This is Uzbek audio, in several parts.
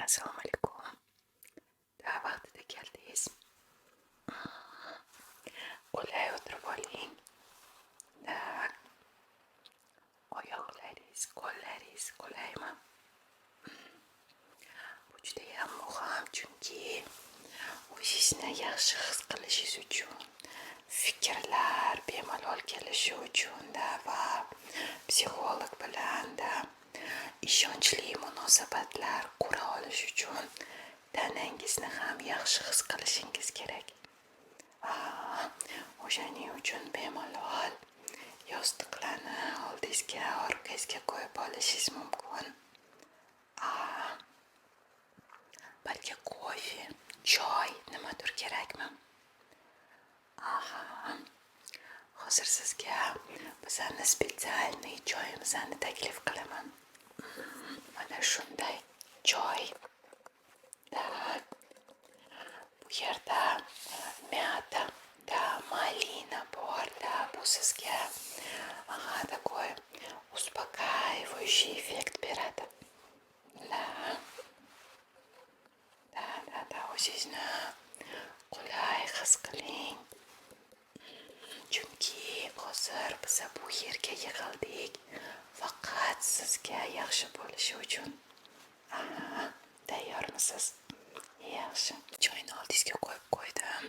Assalomu alaykum. Vaqtida keldingiz. Qulay o'tirib oling. Oyoqlaringiz, qo'llaringiz qulaymi? Bu juda ham muhim, chunki o'zingizni yaxshi his qilishingiz uchun, fikrlar bemalol kelishi uchun va psixolog bilan ishonchli munosabatlar qura olish uchun tanangizni ham yaxshi his qilishingiz kerak. O'shaning uchun bemalol yostiqlarni oldingizga, orqangizga qo'yib olishingiz mumkin. Balki kofe, choy, nimadir kerakmi? Hozir sizga bizning spetsialniy choyimizni taklif qilaman. Mana shunday choy. Bu yerda mята, malina bor, bu sizga такой успокаивающий эффект beradi. O'zingizni qulay his qiling. Chunki hozir biz bu yerga yig'ildik faqat sizga yaxshi bo'lishi uchun. Tayyormisiz? Yaxshi. Choyni oldingizga qo'yib qo'ydim.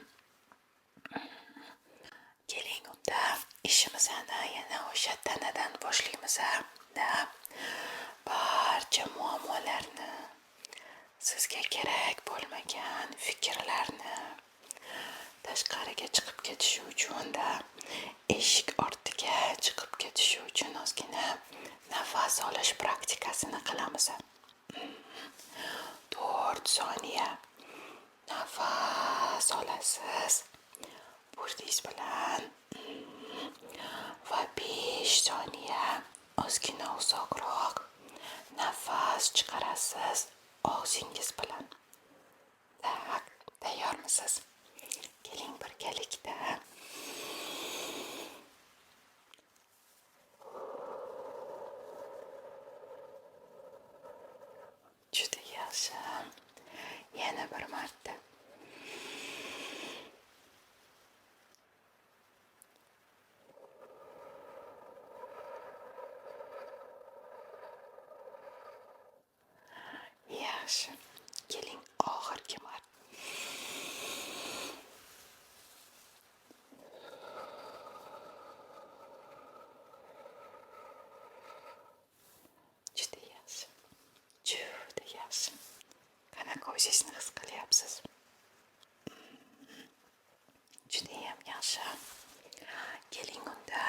Keling, unda ishimizni yana o'sha tanadan boshlaymiz. Barcha muammolarni, sizga kerak bo'lmagan fikrlarni tashqariga chiqib ketishi uchun eshik ortiga chiqib ketishi uchun ozgina nafas olish praktikasini qilamiz. 4 soniya nafas olasiz burnungiz bilan va 5 soniya ozgina uzoqroq nafas chiqarasiz og'zingiz bilan. Tayyormisiz? Keling birgalikda. Juda yaxshi. Yana bir marta. Yaxshi. Keling oxirgi marta. Juda yaxshi. Juda yaxshi. Qanaqa o'zingizni his qilyapsiz? Juda ham yaxshi. Keling, unda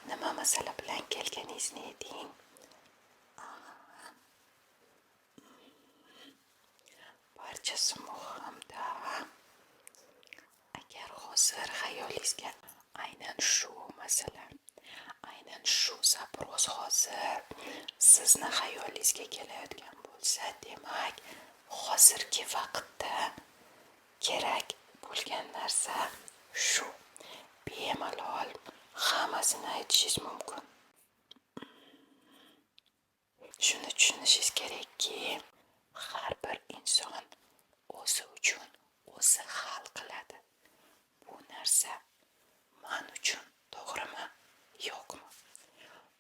nima masala bilan kelganingizni ayting. Barchasi muhimda. Agar hozir xayolingizga aynan shu masala, aynan shu zaproz hozir sizni xayolingizga kelayotgan bo'lsa, demak, hozirgi vaqtda kerak bo'lgan narsa shu. Bemalol hammasini aytishingiz mumkin. Shuni tushunishingiz kerakki, har bir inson o'zi uchun o'zi hal qiladi. Bu narsa men uchun to'g'rimi, yo'qmi?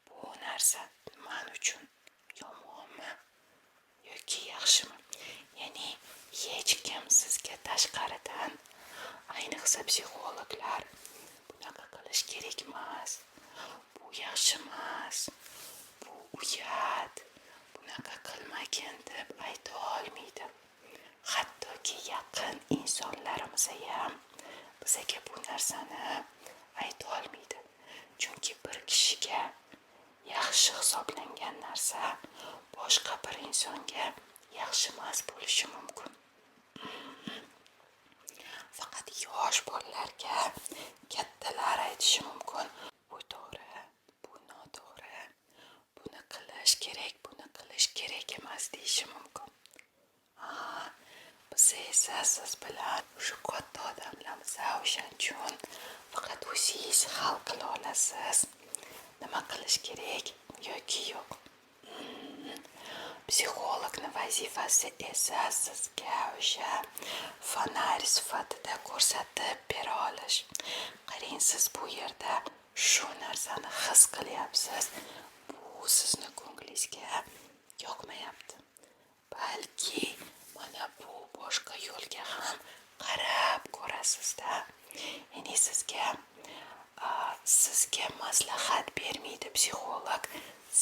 Bu narsa men uchun yomonmi yoki yaxshimi? Ya'ni hech kim sizga tashqaridan, ayniqsa psixologlar, bunaqa qilish kerak emas, bu yaxshi emas, bu uyat, bunaqa qilmagin deb ayta olmaydi. Hattoki yaqin insonlarimiz ham bizga bu narsani ayta olmaydi. Chunki bir kishiga yaxshi hisoblangan narsa boshqa bir insonga yaxshi emas bo'lishi mumkin. Faqat yosh bolalarga kattalar aytishi mumkin. Bu to'g'ri, bu noto'g'ri, buni qilish kerak, buni qilish kerak emas deyishi mumkin. Biz esa siz bilan shu katta odamlarmiz, o'shaning uchun faqat o'zingiz hal qila olasiz. Nima qilish kerak yoki yo'q. Psixologni vazifasi esa sizga o'sha fonar sifatida ko'rsatib bera olish. Qarang, siz bu yerda shu narsani his qilyapsiz. Bu sizni ko'nglingizga yoqmayapti. Balki mana bu boshqa yo'lga ham qarab ko'rasizda. Ya'ni sizga maslahat bermaydi psixolog.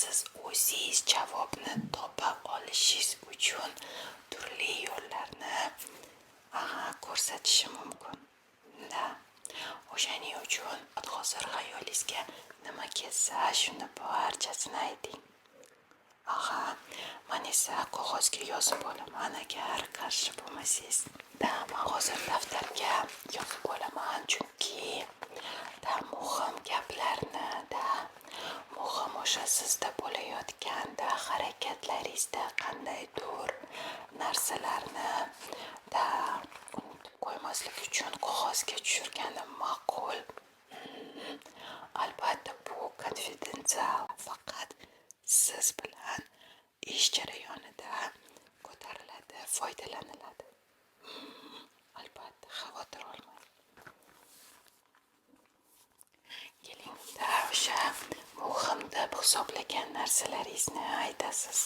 Siz o'zingiz javobni topa olishingiz uchun turli yo'llarni ko'rsatishi mumkin. O'shaning uchun hozir xayolingizga nima kelsa, shuni barchasini ayting. Men esa qog'ozga yozib olaman agar qarshi bo'lmasangiz. Men hozir daftarga yozib olaman, chunki muhim gaplarni, muhim o'sha sizda bo'layotgan harakatlaringizda qandaydir narsalarni unutib qo'ymaslik uchun qog'ozga tushirganim ma'qul. Albatta bu konfidensial, faqat siz bilan ish jarayonida ko'tariladi, foydalaniladi. Albatta, xavotir olmang. Keling, o'sha muhim deb hisoblagan narsalaringizni aytasiz.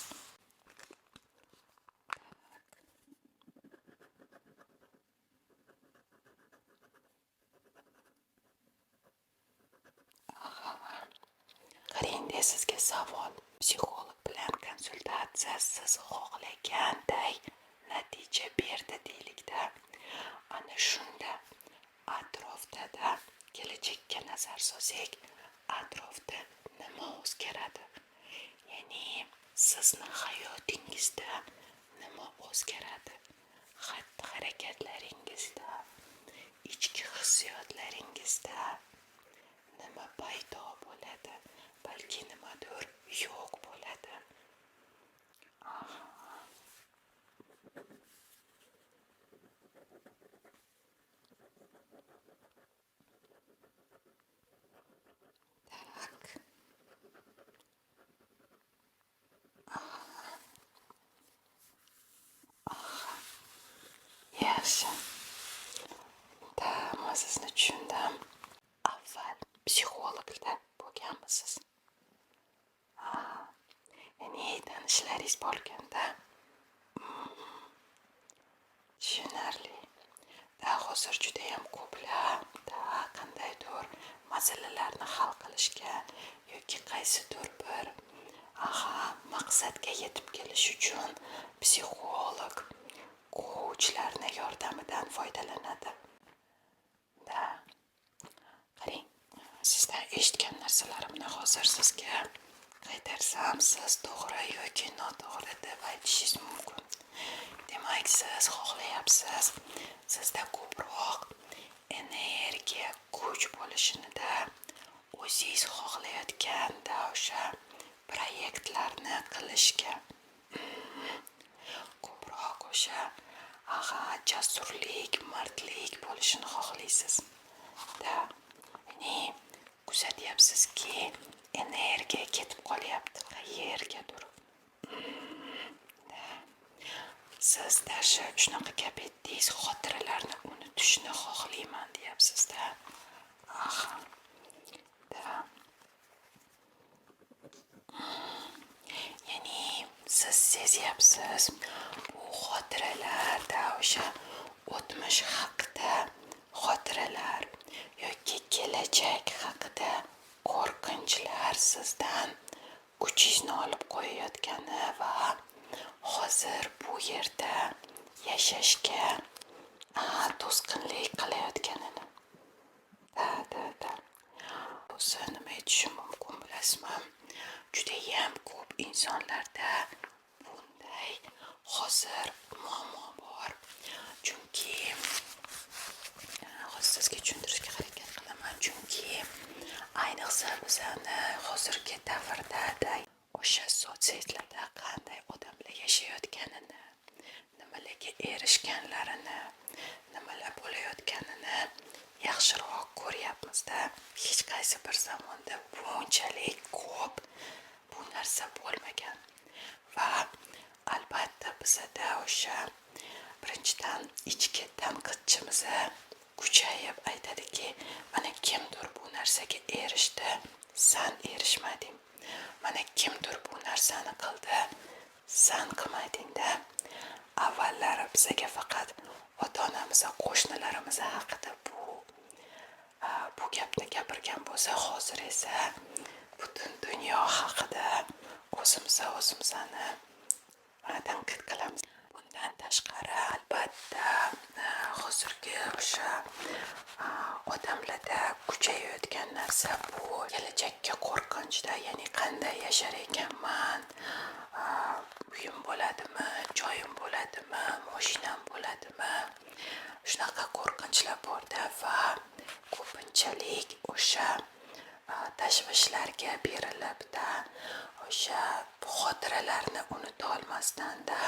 Qarang, sizga savol. Psixolog bilan konsultatsiya siz xohlaganday natija berdi deylikda. Ana shunda atrofda kelajakka nazar solsak, atrofda nima o'zgaradi? Ya'ni sizni hayotingizda nima o'zgaradi? Xatti-harakatlaringizda, ichki hissiyotlaringizda nima paydo bo'ladi? Balki nimadir yo'q bo'ladi. Yaxshi. Men sizni tushundim. Avval psixologda bo'lganmisiz? Ya'ni tanishlaringiz bo'lganda. Tushunarli. Hozir juda ham ko'plab qandaydir masalalarni hal qilishga yoki qaysidir bir maqsadga yetib kelish uchun psixolog, coachlarning yordamidan foydalanadi. Qarang, sizdan eshitgan narsalarimni hozir sizga qaytarsam, siz to'g'ri yoki noto'g'ri deb aytishingiz mumkin. Demak, siz xohlayapsiz, sizda ko'proq energiya, kuch bo'lishini, o'zingiz xohlayotgan o'sha proyektlarni qilishga, ko'proq o'sha jasurlik, mardlik bo'lishini xohlaysiz. Ya'ni kuzatyapsizki, energiya ketib qolyapti qayergadir. Siz shunaqa gap aytdingiz, xotiralarni unutishni xohlayman deyapsiz-da. Ya'ni siz sezyapsiz, bu xotiralarda o'sha o'tmish haqida xotiralar yoki kelajak haqida qo'rqinchlar sizdan kuchingizni olib qo'yayotgani va hozir bu yerda yashashga to'sqinlik qilayotganini. O'zi nima aytishim mumkin bilasizmi? Judayam ko'p insonlarda bunday hozir muammo bor. Chunki hozir sizga tushuntirishga harakat qilaman. Chunki ayniqsa bizani hozirgi davrda o'sha sotsaytlarda qanday odamlar yashayotganini, nimalarga erishganlarini, nimalar bo'layotganini yaxshiroq ko'ryapmiz-da. Hech qaysi bir zamonda bunchalik ko'p bu narsa bo'lmagan. Va bizada o'sha birinchidan ichki tanqidchimiz kuchayib aytadiki, mana kimdir bu narsaga erishdi, san erishmading. Mana kimdir bu narsani qildi, san qilmading-da. Avvallari bizaga faqat ota-onamiz, qo'shnilarimiz haqida bu gapni gapirgan bo'lsa, hozir esa butun dunyo haqida o'zimizni tanqid qilamiz. Bundan tashqari, albatta, hozirgi o'sha odamlarda kuchayayotgan narsa bu kelajakka qo'rqinchda, ya'ni qanday yashar ekanman, uyim bo'ladimi, joyim bo'ladimi, mashinam bo'ladimi, shunaqa qo'rqinchlar borda va ko'pinchalik o'sha tashvishlarga berilibda, o'sha xotiralarni unuta olmasdan-da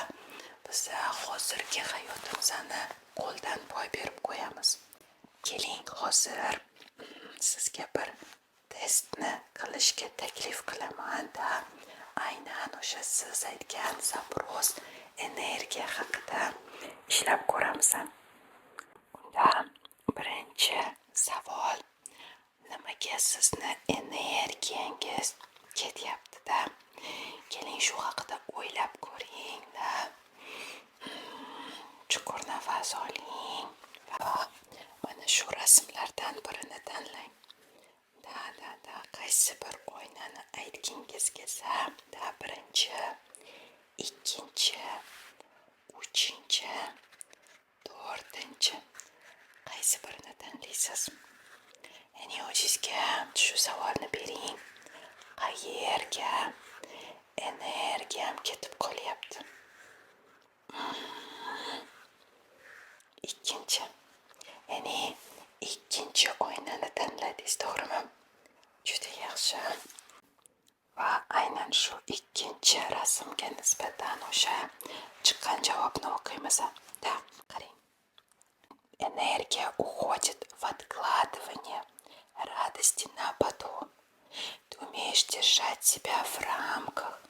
biz hozirgi hayotimizni qo'ldan boy berib qo'yamiz. Keling, hozir sizga bir testni qilishga taklif qilaman-da. Aynan o'sha siz aytgan zaпрос energiya haqida ishlab ko'ramiz. Unda birinchi savol: nimaga sizni energiyangiz ketyapti-da? Keling, shu haqida o'ylab ko'ring-da. Chuqur nafas oling va mana shu rasmlardan birini tanlang. Qaysi bir oynani aytgingiz kelsa, birinchi, ikkinchi, uchinchi, to'rtinchi, qaysi birini tanlaysiz? Ya'ni o'zingizga shu savolni bering. Qayerga energiyam ketib qolyapti? Ikkinchi, ya'ni ikkinchi oynani tanladingiz, to'g'rimi? Juda yaxshi. Va aynan shu ikkinchi rasmga nisbatan o'sha chiqqan javobni o'qiymiz. Qarang. Энергия уходит в откладывание радости на потом. Ты умеешь держать себя в рамках,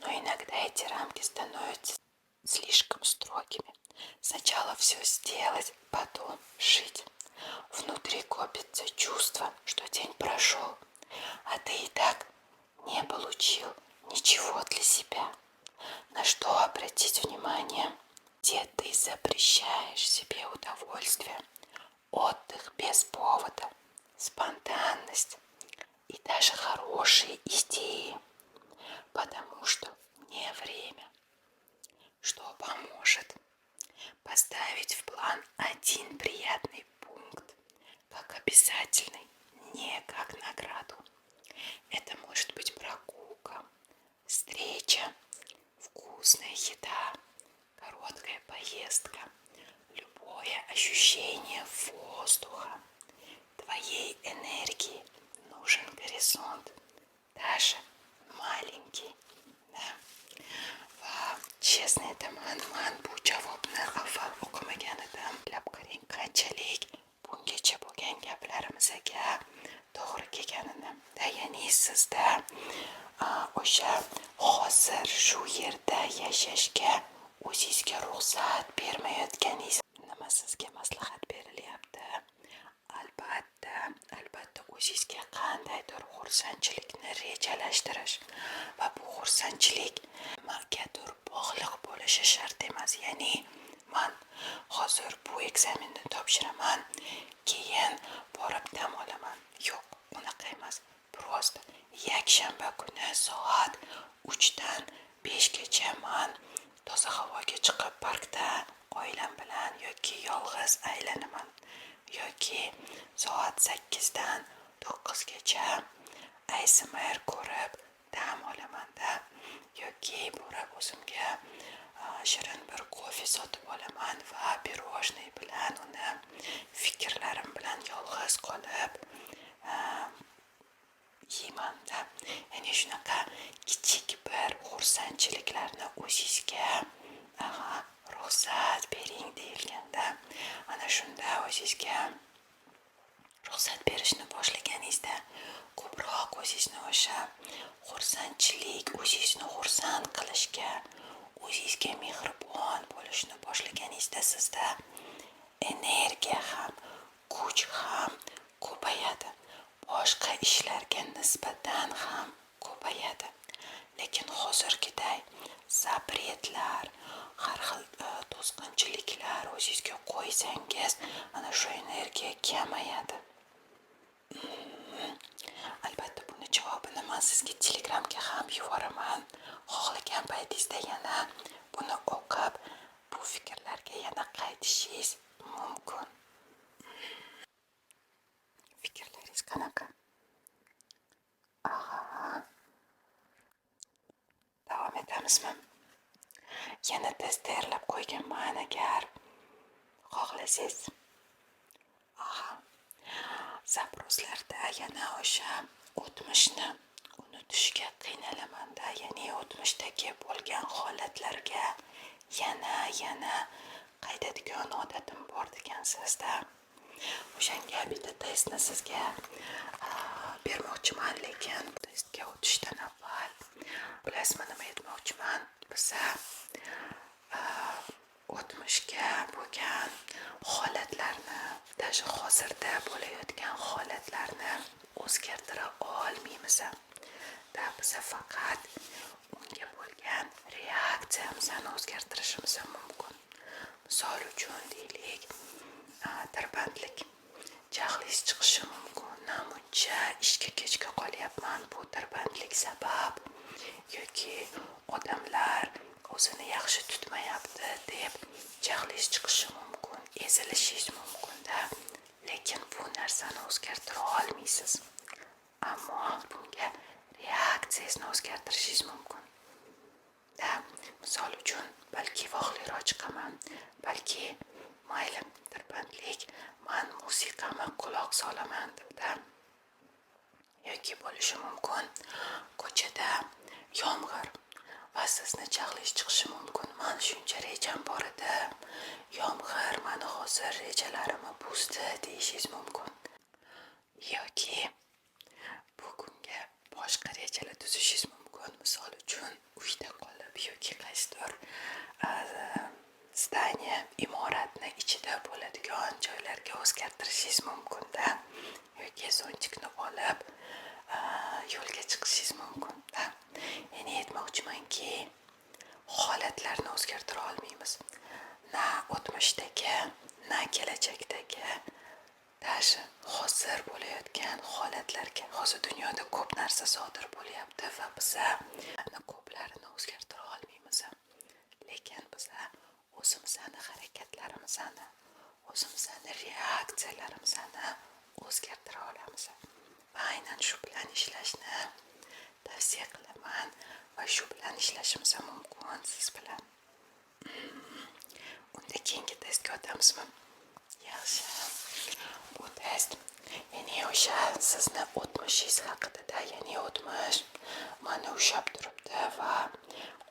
но иногда эти рамки становятся слишком строгими. Сначала все сделать, потом жить. Внутри копится чувство, что день прошел, а ты и так не получил ничего для себя. На что обратить внимание? Где ты запрещаешь себе удовольствие, отдых без повода, спонтанность и даже хорошие идеи, потому что не время. Что поможет? Поставить в план один приятный пункт, как обязательный, не как награду. Это может быть прогулка, встреча, вкусная еда, короткая поездка, любое ощущение воздуха. Твоей энергии нужен горизонт, даже маленький. Va chesni aytaman, men bu javobni avval o'qimagan edim. Bilib ko'ring, qanchalik bungacha bo'lgan gaplarimizga to'g'ri kelganini. Ya'ni sizda o'sha hozir shu yerda yashashga o'zingizga ruxsat bermayotganingiz nima sizga maslahat berilyapti? Albatta o'zingizga qandaydir xursandchilikni rejalashtirish va bu xursandchilik nimagadir bog'liq bo'lishi shart emas. Ya'ni men hozir bu ekzamenni topshiraman, keyin borib dam olaman. Yo'q, unaqa emas. Prosta yakshanba kuni soat 3 dan 5 gacha men toza havoga chiqib parkda oilam bilan yoki yolg'iz aylanaman. Yoki soat 8 dan 9 gacha ASMR ko'rib dam olaman-da. Yoki borib o'zimga shirin bir kofe sotib olaman va pirojnoy bilan uni fikrlarim bilan yolg'iz qolib yeyman-da. Ya'ni shunaqa kichik bir xursandchiliklarni o'zingizga ruxsat bering deyilganda, ana shunda o'zingizga ruxsat berishni boshlaganingizda ko'proq o'zingizni o'sha xursandchilik, o'zingizni xursand qilishga, o'zingizga mehribon bo'lishni boshlaganingizda sizda energiya ham, kuch ham ko'payadi. Boshqa ishlarga nisbatan ham ko'payadi. Lekin hozirgiday zapretlar, har xil to'sqinchiliklar o'zingizga qo'ysangiz, ana shu energiya kamayadi. Albatta buni javobini men sizga Telegramga ham yuboraman. Xohlagan paytingizda yana buni o'qib, bu fikrlarga yana qaytishingiz mumkin. Fikrlaringiz qanaqa? Davom etamizmi? Yana test tayyorlab qo'yganman agar xohlasangiz. Zaproslarda yana o'sha o'tmishni unutishga qiynalaman-da, ya'ni o'tmishdagi bo'lgan holatlarga yana qaytadigan odatim bor degansizda. O'shanga bitta testni sizga bermoqchiman, lekin testga o'tishdan avval bilasizmi nima aytmoqchiman? Biza o'tmishga bo'lgan holatlarni, даже hozirda bo'layotgan holatlarni o'zgartira olmaymiz. Biza faqat unga bo'lgan reaksiyamizni o'zgartirishimiz mumkin. Misol uchun deylik, tirbandlik, jahlingiz chiqishi mumkin. Namuncha ishga kechga qolyapman, bu tirbandlik sabab yoki odamlar o'zini yaxshi tutmayapti deb jahlingiz chiqishi mumkin, ezilishingiz mumkin-da. Lekin bu narsani o'zgartira olmaysiz. Ammo bunga reaksiyangizni o'zgartirishingiz mumkin. Misol uchun, balki vohliroq chiqaman, balki mayli tirbandlik, men musiqani quloq solaman debda. Yoki bo'lishi mumkin, ko'chada yomg'ir va sizni jahlingiz chiqishi mumkin. Men shuncha rejam bor edi, yomg'ir meni hozir rejalarimni buzdi deyishingiz mumkin. Yoki bugunga boshqa rejalar tuzishingiz mumkin. Misol uchun, uyda qolib yoki qaysidir zdaniya, imoratni ichida bo'ladigan joylarga o'zgartirishingiz mumkin-da. Yoki zontikni olib yo'lga chiqishingiz mumkin-da. Ya'ni aytmoqchimanki, holatlarni o'zgartira olmaymiz. Na o'tmishdagi, na kelajakdagi, даже hozir bo'layotgan holatlarga. Hozir dunyoda ko'p narsa sodir bo'lyapti va biza ko'plarini o'zgartira olmaymiz. Lekin biza o'zimizni harakatlarimizni, o'zimizni reaksiyalarimizni o'zgartira olamiz. Va aynan shu bilan ishlashni tavsiya qilaman va shu bilan ishlashimiz mumkin siz bilan. Unda keyingi testga o'tamizmi? Yaxshi. Bu test, ya'ni o'sha sizni o'tmishingiz haqida, ya'ni o'tmish meni ushlab turibdi va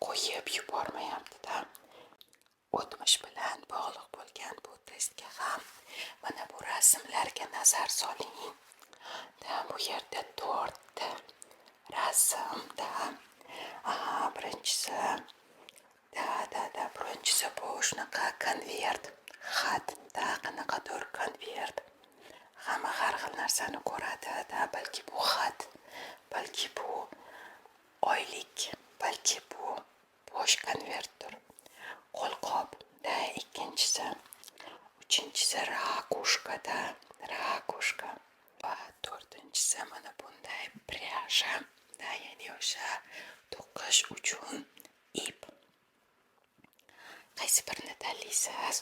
qo'yib yubormayapti-da. O'tmish bilan bog'liq bo'lgan bu testga ham mana bu rasmlarga nazar soling. Bu yerda 4 ta rasmda. Birinchisi birinchisi bu shunaqa konvert, xatda qanaqadir konvert. Hamma har xil narsani ko'radi, balki bu xat, balki bu oylik, balki bu bo'sh konvertdir. Qo'lqop, ikkinchisi, uchinchisi rakushkada, rakushka. Va to'rtinchisi mana bunday pryaja, ya'ni o'sha to'qish uchun ip. Qaysi birini tanlaysiz?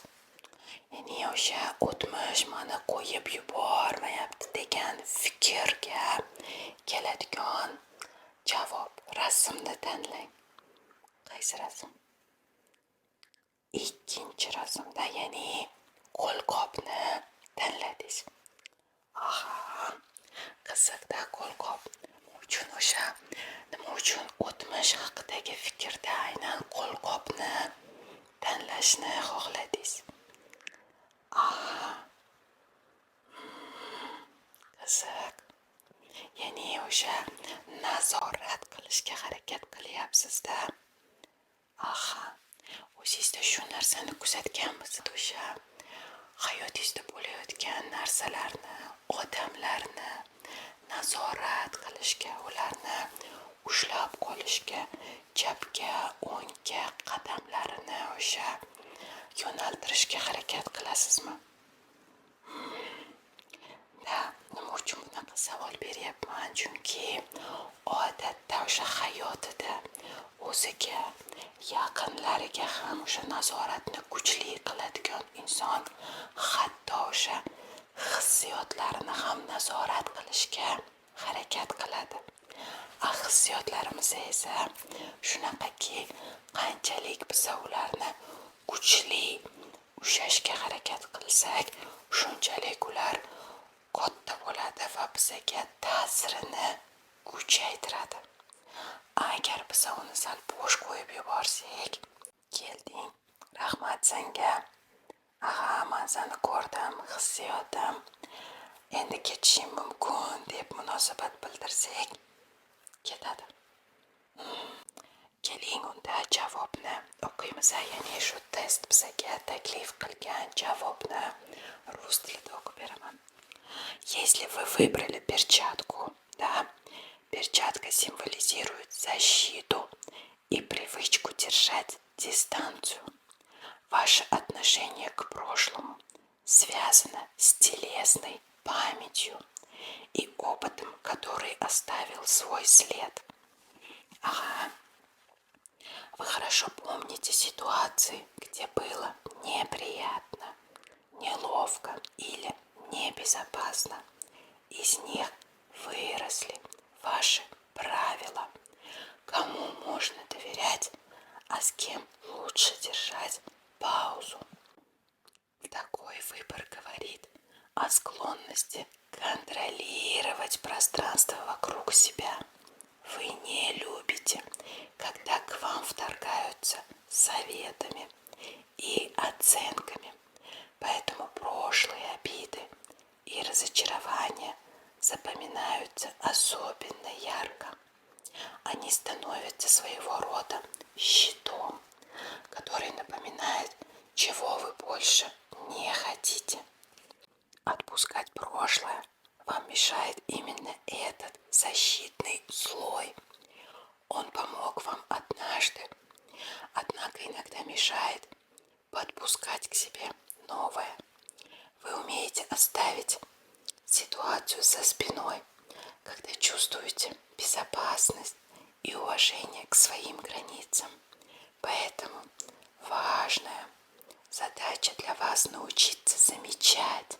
Ya'ni o'sha o'tmish meni qo'yib yubormayapti degan fikrga keladigan javob rasmni tanlang. Qaysi rasm? Ikkinchi rasmda, ya'ni qo'lqopni tanladingiz. Qiziqda qo'lqop. Nima uchun o'tmish haqidagi fikrda aynan qo'lqopni tanlashni xohladingiz? Qiziq. Ya'ni o'sha nazorat qilishga harakat qilyapsiz-da. ko'rsatganmiz. O'sha hayotingizda bo'layotgan narsalarni, odamlarni nazorat qilishga, ularni ushlab qolishga, chapga, o'ngga qadamlarini o'sha yo'naltirishga harakat qilasizmi? Nima uchun bunaqa savol beryapman? Chunki odatda o'sha hayotida o'ziga yaqinlariga ham o'sha nazoratni kuchli qiladigan inson hatto o'sha hissiyotlarini ham nazorat qilishga harakat qiladi. Hissiyotlarimiz esa shunaqaki, qanchalik biz ularni kuchli ushlashga harakat qilsak, shunchalik ular katta bo'ladi va bizga ta'sirini kuchaytiradi. Agar biz uni sal bo'sh qo'yib yuborsak, kelding, rahmat senga, men seni ko'rdim, hissiyotim, endi ketishim mumkin deb munosabat bildirsak, ketadi. Keling, unda javobni o'qiymiz. Ya'ni shu test bizga taklif qilgan javobni rus tilida o'qib beraman. Если вы выбрали перчатку, да, перчатка символизирует защиту и привычку держать дистанцию. Ваше отношение к прошлому связано с телесной памятью и опытом, который оставил свой след. Вы хорошо помните ситуации, где было неприятно, неловко или небезопасно. Из них выросли ваши правила. Кому можно доверять, а с кем лучше держать паузу. Такой выбор говорит о склонности контролировать пространство вокруг себя. Вы не любите, когда к вам вторгаются советами и оценками. Поэтому прошлые обиды и разочарования запоминаются особенно ярко. Они становятся своего рода щитом, который напоминает, чего вы больше не хотите. Отпускать прошлое вам мешает именно этот защитный слой. Он помог вам однажды, однако иногда мешает подпускать к себе новое. Вы умеете оставить ситуацию за спиной, когда чувствуете безопасность и уважение к своим границам. Поэтому важная задача для вас научиться замечать,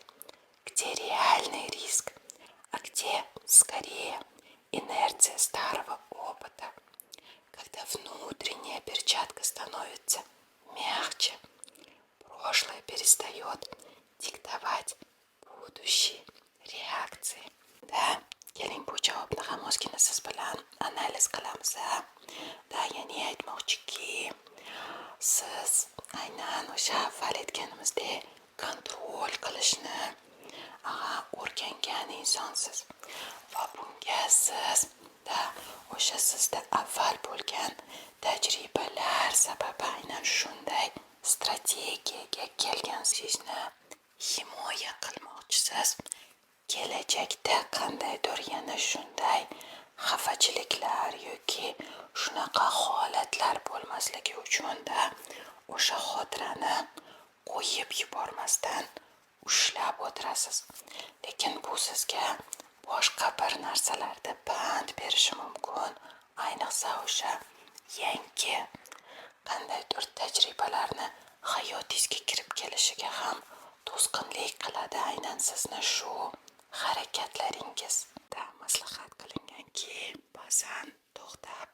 где реальный риск, а где скорее инерция старого опыта. Когда внутренняя перчатка становится мягче, прошлое перестает диктовать будущие reaksiya. Keling, bu javobni ham ozgina siz bilan analiz qilamiz. Ya'ni aytmoqchiki, siz aynan o'sha avval aytganimizdek kontrol qilishni o'rgangan insonsiz va bunga siz o'sha sizda avval bo'lgan tajribalar sababi aynan shunday strategiyaga kelgan. Sizni himoya qilmoqchisiz. Kelajakda qandaydir yana shunday xafachiliklar yoki shunaqa holatlar bo'lmasligi uchun o'sha xotirani qo'yib yubormasdan ushlab o'tirasiz. Lekin bu sizga boshqa bir narsalarda pand berishi mumkin. Ayniqsa o'sha yangi qandaydir tajribalarni hayotingizga kirib kelishiga ham to'sqinlik qiladi. Aynan sizni shu harakatlaringizda maslahat qilinganki, ba'zan to'xtab,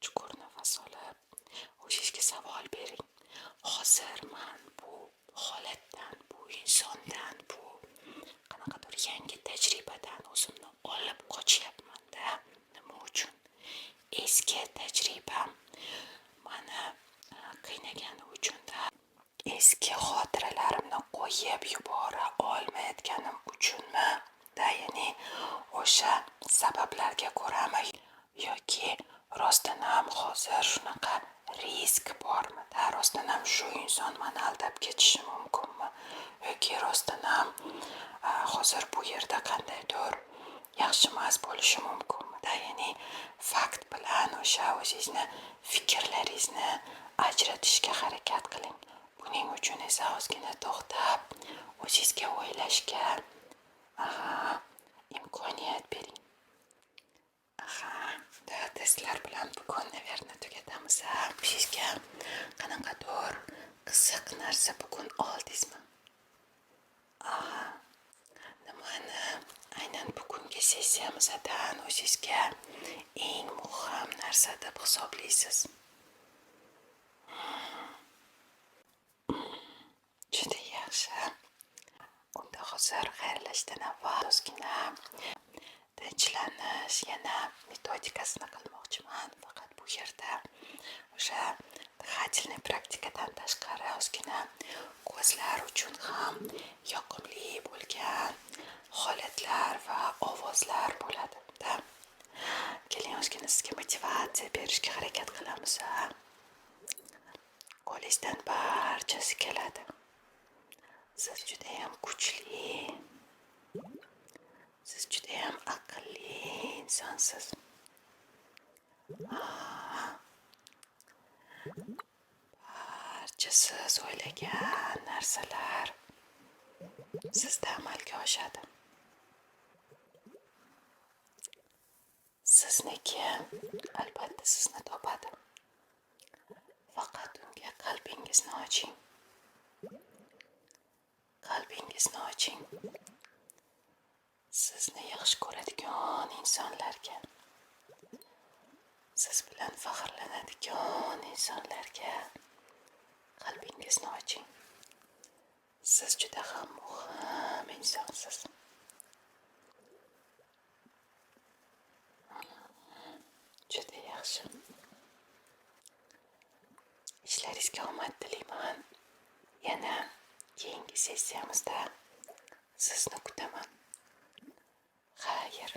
chuqur nafas olib, o'zingizga savol bering. Hozir men bu holatdan, bu insondan, bu qanaqadir yangi tajribadan o'zimni olib qochyapman-da. Nima uchun? Eski tajribam meni qiynagani uchun-da. Eski xotiralarimni qo'yib yubora olmayotganim uchunmi? Ya'ni o'sha sabablarga ko'rami yoki rostdan ham hozir shunaqa risk bormida? Rostdan ham shu inson mani aldab ketishi mumkinmi? Yoki rostdan ham hozir bu yerda qandaydir yaxshi emas bo'lishi mumkinmi? Ya'ni fakt bilan o'sha o'zingizni fikrlaringizni ajratishga harakat qiling. Buning uchun esa ozgina to'xtab, o'zingizga o'ylashga imkoniyat bering. Testlar bilan bugun naверное tugatamiz. Sizga qanaqadir qiziq narsa bugun oldingizmi? Nimani aynan bugungi sessiyamizdan o'zingizga eng muhim narsa deb hisoblaysiz? Juda yaxshi. Unda hozir xayrlashdan avval ozgina tinchlanish yana metodikasini qilmoqchiman. Faqat bu yerda o'sha dihательный praktikadan tashqari ozgina ko'zlar uchun ham yoqimli bo'lgan holatlar va ovozlar bo'ladi. Keling, ozgina sizga motivatsiya berishga harakat qilamiz. Qo'lingizdan barchasi keladi. Siz juda ham kuchli, siz juda ham aqlli insonsiz. Barcha siz o'ylagan narsalar sizda amalga oshadi. Sizniki albatta sizni topadi. Faqat unga qalbingizni oching. Qalbingizni oching. Sizni yaxshi ko'radigan insonlarga, siz bilan faxrlanadigan insonlarga qalbingizni oching. Siz juda ham muhim insonsiz. Juda yaxshi. Ishlaringizga omad tilayman. Yana keyingi sessiyamizda sizni kutaman. Xayr.